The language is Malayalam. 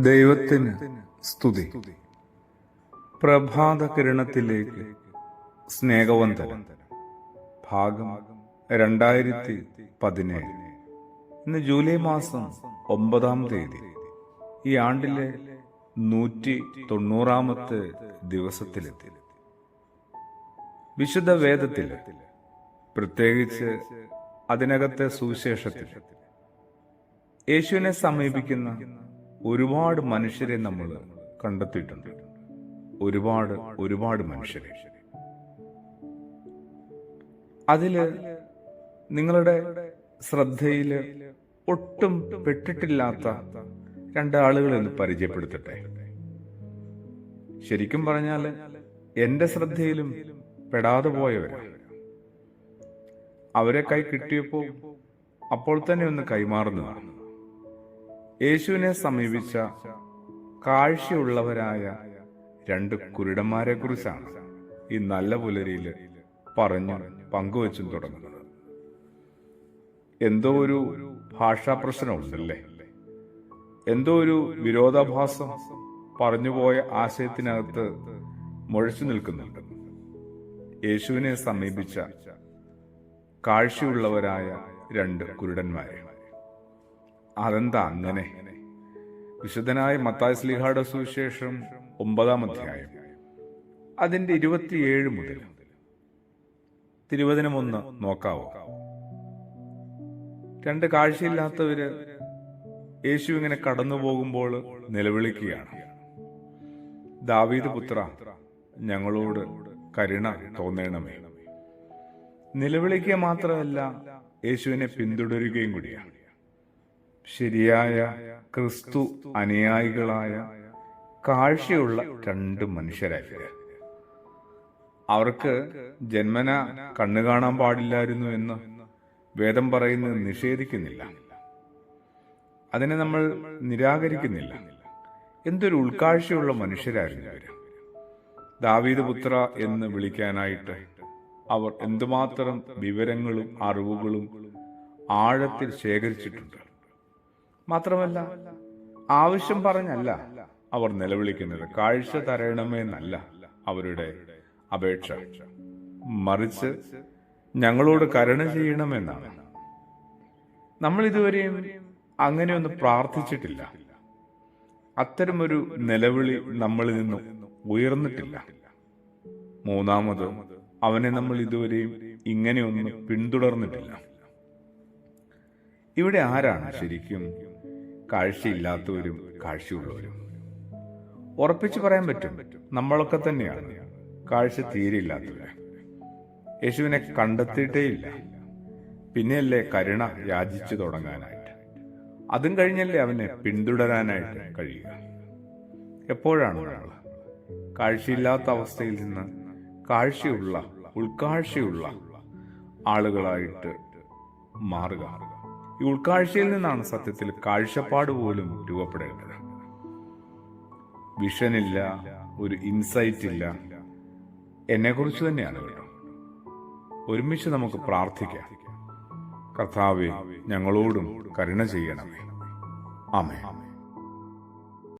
ദൈവത്തിന് സ്തുതി. പ്രഭാത കിരണത്തിലേക്ക് സ്നേഹവന്ദനം. ഭാഗം 2017. ഇന്ന് ജൂലൈ മാസം 9-ാം തീയതി. ഈ ആണ്ടിലെ 190-ാമത്തെ ദിവസത്തിലെത്തി. വിശുദ്ധ വേദത്തിൽ, പ്രത്യേകിച്ച് അതിനകത്തെ സുവിശേഷത്തിൽ, യേശുവിനെ സമീപിക്കുന്ന ഒരുപാട് മനുഷ്യരെ നമ്മൾ കണ്ടെത്തിയിട്ടുണ്ട്. ഒരുപാട് മനുഷ്യരെ. അതില് നിങ്ങളുടെ ശ്രദ്ധയിൽ ഒട്ടും പെട്ടിട്ടില്ലാത്ത രണ്ടാളുകളെ ഒന്ന് പരിചയപ്പെടുത്തട്ടെ. ശരിക്കും പറഞ്ഞാൽ എന്റെ ശ്രദ്ധയിലും പെടാതെ പോയവരാണ്. അവരെ കൈ കിട്ടിയപ്പോൾ അപ്പോൾ തന്നെ ഒന്ന് കൈമാറുന്നതാണ്. യേശുവിനെ സമീപിച്ച കാഴ്ചയുള്ളവരായ 2 കുരുടന്മാരെ കുറിച്ചാണ് ഈ നല്ല പുലരിയിൽ പറഞ്ഞു പങ്കുവച്ചും തുടങ്ങുന്നത്. എന്തോ ഒരു ഭാഷാ പ്രശ്നമുണ്ടല്ലേ, എന്തോ ഒരു വിരോധാഭാസം പറഞ്ഞുപോയ ആശയത്തിനകത്ത് മുഴച്ചു നിൽക്കുന്നുണ്ട്. യേശുവിനെ സമീപിച്ച കാഴ്ചയുള്ളവരായ 2 കുരുടന്മാരെ. അതെന്താ അങ്ങനെ? വിശുദ്ധനായ മത്തായി ശ്ലീഹായുടെ സുവിശേഷം 9-ാം അധ്യായം അതിന്റെ 27 മുതൽ തിരുവചനം ഒന്ന് നോക്കാവോ? 2 കാഴ്ചയില്ലാത്തവര് യേശു ഇങ്ങനെ കടന്നു പോകുമ്പോൾ നിലവിളിക്കുകയാണ്, ദാവീദ് പുത്ര, ഞങ്ങളോട് കരുണ തോന്നണമേ. നിലവിളിക്കുക മാത്രമല്ല, യേശുവിനെ പിന്തുടരുകയും കൂടിയാണ്. ശരിയായ ക്രിസ്തു അനുയായികളായ കാഴ്ചയുള്ള 2 മനുഷ്യരായിരുന്നു. അവർക്ക് ജന്മന കണ്ണു കാണാൻ പാടില്ലായിരുന്നു എന്ന് വേദം പറയുന്നത് നിഷേധിക്കുന്നില്ല, അതിനെ നമ്മൾ നിരാകരിക്കുന്നില്ല. എന്തൊരു ഉൾക്കാഴ്ചയുള്ള മനുഷ്യരായിരുന്നു ഇവര്. ദാവീദ് പുത്ര എന്ന് വിളിക്കാനായിട്ട് അവർ എന്തുമാത്രം വിവരങ്ങളും അറിവുകളും ആഴത്തിൽ ശേഖരിച്ചിട്ടുണ്ട്. മാത്രമല്ല, ആവശ്യം പറഞ്ഞല്ല അവർ നിലവിളിക്കുന്നത്, കാഴ്ച തരണമേ എന്നല്ല അവരുടെ അപേക്ഷ, മറിച്ച് ഞങ്ങളോട് കരുണ ചെയ്യണമെന്നാണ്. നമ്മൾ ഇതുവരെയും അങ്ങനെയൊന്ന് പ്രാർത്ഥിച്ചിട്ടില്ല. അത്തരമൊരു നിലവിളി നമ്മളിൽ നിന്നും ഉയർന്നിട്ടില്ല. മൂന്നാമത്, അവനെ നമ്മൾ ഇതുവരെയും ഇങ്ങനെയൊന്നും പിന്തുടർന്നിട്ടില്ല. ഇവിടെ ആരാണ് ശരിക്കും കാഴ്ചയില്ലാത്തവരും കാഴ്ചയുള്ളവരും? ഉറപ്പിച്ചു പറയാൻ പറ്റും, നമ്മളൊക്കെ തന്നെയാണ് കാഴ്ച തീരെയില്ലാത്തവര്. യേശുവിനെ കണ്ടെത്തിയിട്ടേയില്ല, പിന്നെയല്ലേ കരുണ യാചിച്ചു തുടങ്ങാനായിട്ട്. അതും കഴിഞ്ഞല്ലേ അവനെ പിന്തുടരാനായിട്ട് കഴിയുക. എപ്പോഴാണ് നമ്മൾ കാഴ്ചയില്ലാത്ത അവസ്ഥയിൽ നിന്ന് കാഴ്ചയുള്ള, ഉൾക്കാഴ്ചയുള്ള ആളുകളായിട്ട് മാറുക? ഈ ഉൾക്കാഴ്ചയിൽ നിന്നാണ് സത്യത്തിൽ കാഴ്ചപ്പാട് പോലും രൂപപ്പെടേണ്ടത്. വിഷനില്ല, ഒരു ഇൻസൈറ്റ് ഇല്ല. എന്നെക്കുറിച്ച് തന്നെയാണ് കേട്ടോ. ഒരുമിച്ച് നമുക്ക് പ്രാർത്ഥിക്കാം. കർത്താവേ, ഞങ്ങളോടും കരുണ ചെയ്യണമേ. ആമേൻ.